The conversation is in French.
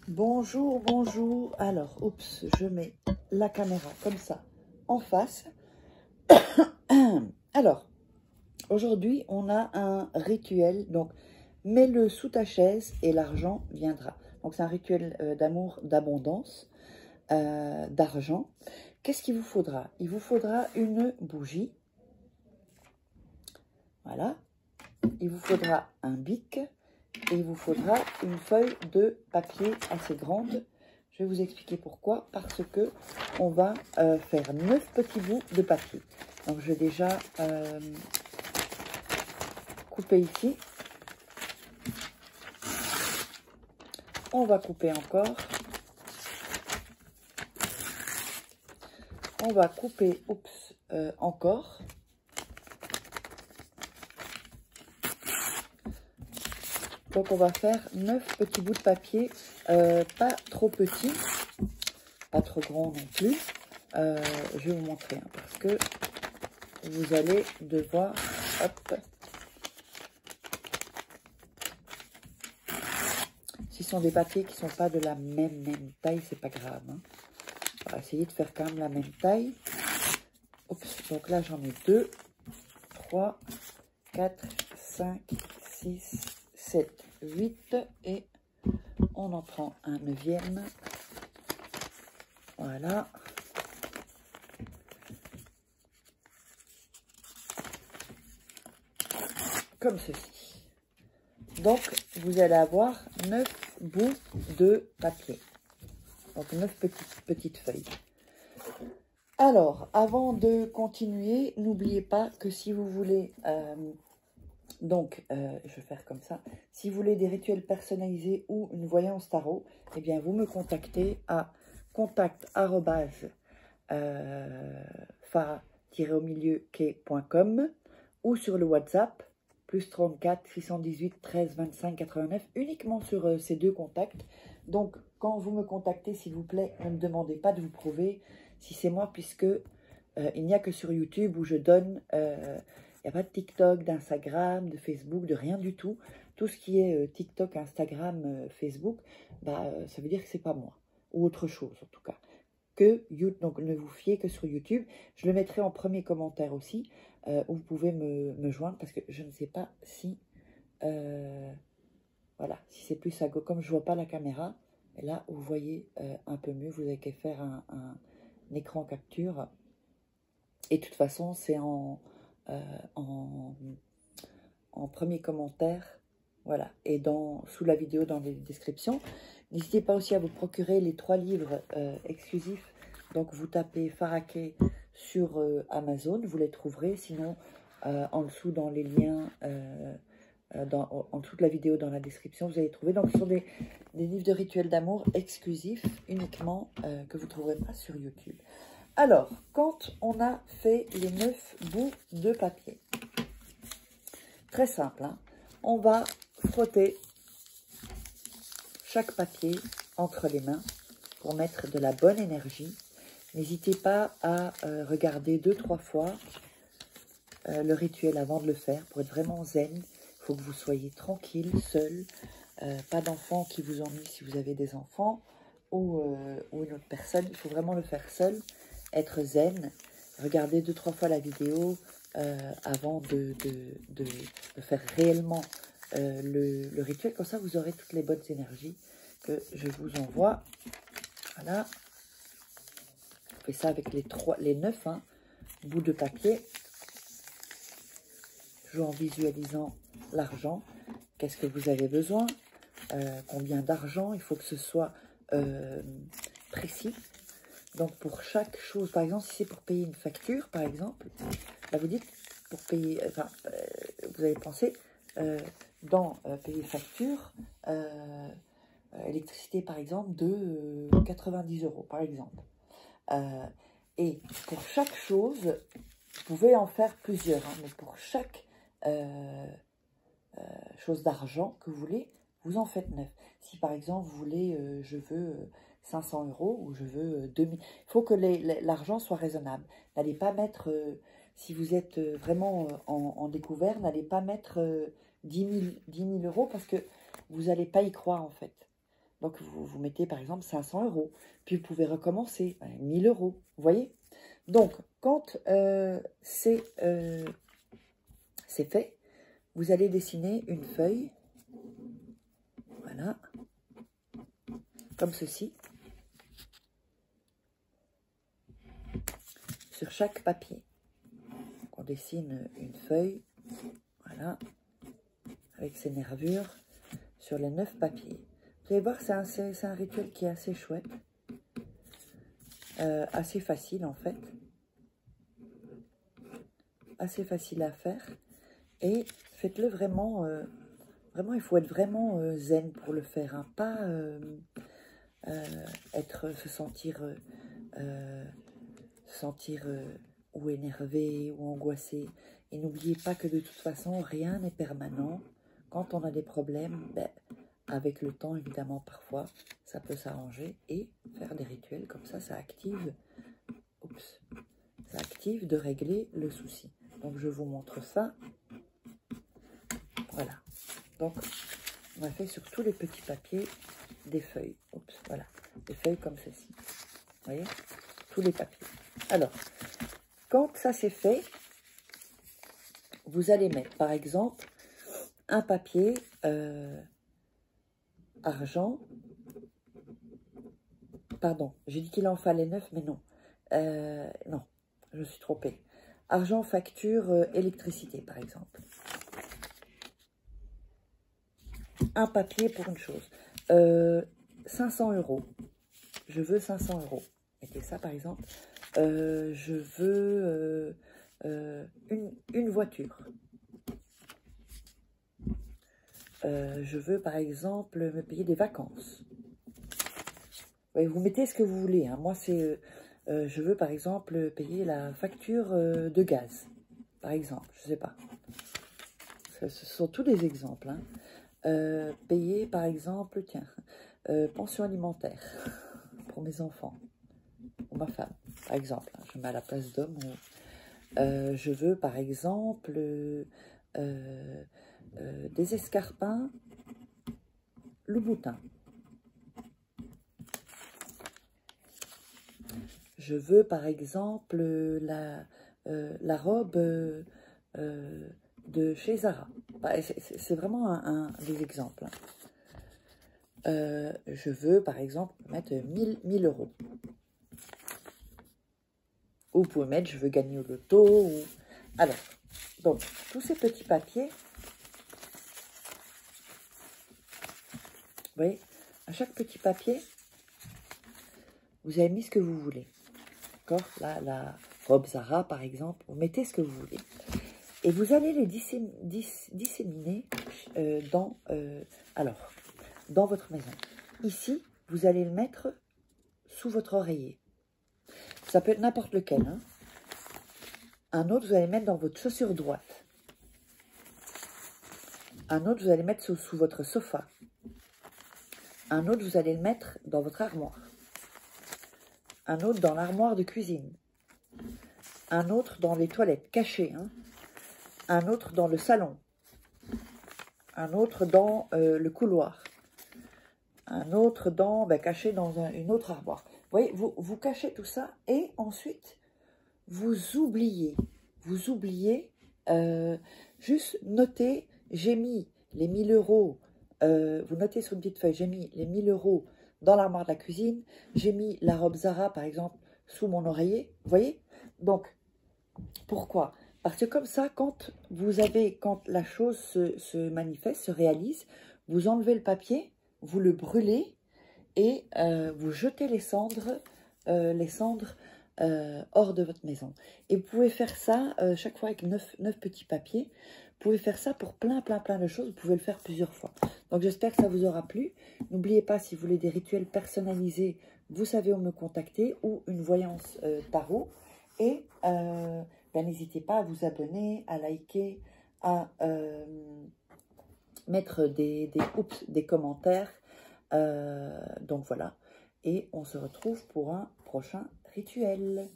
Bonjour, bonjour. Alors, oups, je mets la caméra comme ça en face. Alors, aujourd'hui, on a un rituel. Donc, mets-le sous ta chaise et l'argent viendra. Donc, c'est un rituel d'amour, d'abondance, d'argent. Qu'est-ce qu'il vous faudra? Il vous faudra une bougie. Voilà. Il vous faudra un bic. Et il vous faudra une feuille de papier assez grande. Je vais vous expliquer pourquoi. Parce que on va faire 9 petits bouts de papier. Donc, je vais déjà couper ici. On va couper encore. On va couper, oups, encore. Donc, on va faire 9 petits bouts de papier, pas trop petits, pas trop grands non plus. Je vais vous montrer, hein, parce que vous allez devoir, hop, si ce sont des papiers qui ne sont pas de la même taille, c'est pas grave. Hein. On va essayer de faire quand même la même taille. Oups, donc là, j'en ai 2, 3, 4, 5, 6, 7, 8 et on en prend un 9e. Voilà. Comme ceci. Donc, vous allez avoir 9 bouts de papier. Donc, 9 petites feuilles. Alors, avant de continuer, n'oubliez pas que si vous voulez... je vais faire comme ça. Si vous voulez des rituels personnalisés ou une voyance tarot, eh bien, vous me contactez à contact@fa-au-milieu-quai.com ou sur le WhatsApp plus 34 618 13 25 89 uniquement sur ces deux contacts. Donc, quand vous me contactez, s'il vous plaît, ne me demandez pas de vous prouver si c'est moi, puisque il n'y a que sur YouTube où je donne... il n'y a pas de TikTok, d'Instagram, de Facebook, de rien du tout. Tout ce qui est TikTok, Instagram, Facebook, ça veut dire que c'est pas moi. Ou autre chose, en tout cas. Donc, ne vous fiez que sur YouTube. Je le mettrai en premier commentaire aussi, où vous pouvez me joindre, parce que je ne sais pas si... voilà, si c'est plus à gauche. Comme je ne vois pas la caméra, et là, vous voyez un peu mieux. Vous avez qu'à faire un écran capture. Et de toute façon, c'est en premier commentaire, voilà, et sous la vidéo dans les descriptions. N'hésitez pas aussi à vous procurer les 3 livres exclusifs. Donc, vous tapez Faraquet sur Amazon, vous les trouverez. Sinon, en dessous dans les liens, en dessous de la vidéo dans la description, vous allez trouver. Donc, ce sont des livres de rituels d'amour exclusifs, uniquement, que vous ne trouverez pas sur YouTube. Alors, quand on a fait les 9 bouts de papier, très simple, hein, on va frotter chaque papier entre les mains pour mettre de la bonne énergie. N'hésitez pas à regarder 2-3 fois le rituel avant de le faire pour être vraiment zen. Il faut que vous soyez tranquille, seul, pas d'enfants qui vous ennuient si vous avez des enfants ou une autre personne. Il faut vraiment le faire seul. Être zen, regardez 2-3 fois la vidéo avant de faire réellement le rituel. Comme ça, vous aurez toutes les bonnes énergies que je vous envoie. Voilà. On fait ça avec les 9 bouts de papier. Toujours en visualisant l'argent. Qu'est-ce que vous avez besoin? Combien d'argent? Il faut que ce soit précis. Donc, pour chaque chose, par exemple, si c'est pour payer une facture, par exemple, là, vous dites, pour payer, vous allez penser, dans payer facture, électricité, par exemple, de 90 €, par exemple. Et pour chaque chose, vous pouvez en faire plusieurs, hein, mais pour chaque chose d'argent que vous voulez, vous en faites 9. Si, par exemple, vous voulez, je veux... 500 € ou je veux 2000. Il faut que l'argent soit raisonnable. N'allez pas mettre, si vous êtes vraiment en découvert, n'allez pas mettre 10 000 € parce que vous n'allez pas y croire en fait. Donc, vous mettez par exemple 500 €. Puis, vous pouvez recommencer, 1000 €. Vous voyez? Donc, quand c'est fait, vous allez dessiner une feuille. Voilà. Comme ceci. Sur chaque papier. Donc, on dessine une feuille. Voilà. Avec ses nervures. Sur les 9 papiers. Vous allez voir, c'est un rituel qui est assez chouette. Assez facile en fait. Assez facile à faire. Et faites-le vraiment, vraiment, il faut être vraiment zen pour le faire. Hein. Pas se sentir ou énervé ou angoissé. Et n'oubliez pas que de toute façon, rien n'est permanent. Quand on a des problèmes, ben, avec le temps, évidemment, parfois, ça peut s'arranger. Et faire des rituels comme ça active, ça active de régler le souci. Donc, je vous montre ça. Voilà. Donc, on a fait sur tous les petits papiers des feuilles. Voilà. Des feuilles comme ceci. Vous voyez? Tous les papiers. Alors, quand ça c'est fait, vous allez mettre, par exemple, un papier argent. Pardon, j'ai dit qu'il en fallait 9, mais non. Non, je me suis trompée. Argent, facture, électricité, par exemple. Un papier pour une chose. 500 €. Je veux 500 €. Mettez ça, par exemple. Je veux une voiture. Je veux, par exemple, me payer des vacances. Ouais, vous mettez ce que vous voulez. Hein. Moi, c'est... je veux, par exemple, payer la facture de gaz. Par exemple, je ne sais pas. Ce sont tous des exemples. Hein. Payer, par exemple, tiens, pension alimentaire pour mes enfants. Pour ma femme, par exemple. Hein. Je mets à la place d'homme. Je veux, par exemple... des escarpins Louboutin. Je veux par exemple la robe de chez Zara. C'est vraiment des exemples. Je veux par exemple mettre 1000 €. Ou vous pouvez mettre je veux gagner au loto. Ou... Alors, donc tous ces petits papiers. Vous voyez, à chaque petit papier, vous avez mis ce que vous voulez. D'accord? Là, la robe Zara, par exemple, vous mettez ce que vous voulez. Et vous allez les disséminer dans votre maison. Ici, vous allez le mettre sous votre oreiller. Ça peut être n'importe lequel. Hein. Un autre, vous allez mettre dans votre chaussure droite. Un autre, vous allez mettre sous votre sofa. Un autre, vous allez le mettre dans votre armoire. Un autre dans l'armoire de cuisine. Un autre dans les toilettes, cachées. Hein. Un autre dans le salon. Un autre dans le couloir. Un autre caché dans une autre armoire. Vous voyez, vous cachez tout ça et ensuite, vous oubliez. Vous oubliez, juste notez, j'ai mis les 1000 €. Vous notez sur une petite feuille, j'ai mis les 1000 € dans l'armoire de la cuisine. J'ai mis la robe Zara, par exemple, sous mon oreiller. Vous voyez? Donc, pourquoi? Parce que comme ça, quand la chose se manifeste, se réalise, vous enlevez le papier, vous le brûlez et vous jetez les cendres hors de votre maison. Et vous pouvez faire ça chaque fois avec 9 petits papiers. Vous pouvez faire ça pour plein de choses. Vous pouvez le faire plusieurs fois. Donc, j'espère que ça vous aura plu. N'oubliez pas, si vous voulez des rituels personnalisés, vous savez où me contacter ou une voyance tarot. Et n'hésitez pas à vous abonner, à liker, à mettre des commentaires. Donc, voilà. Et on se retrouve pour un prochain rituel.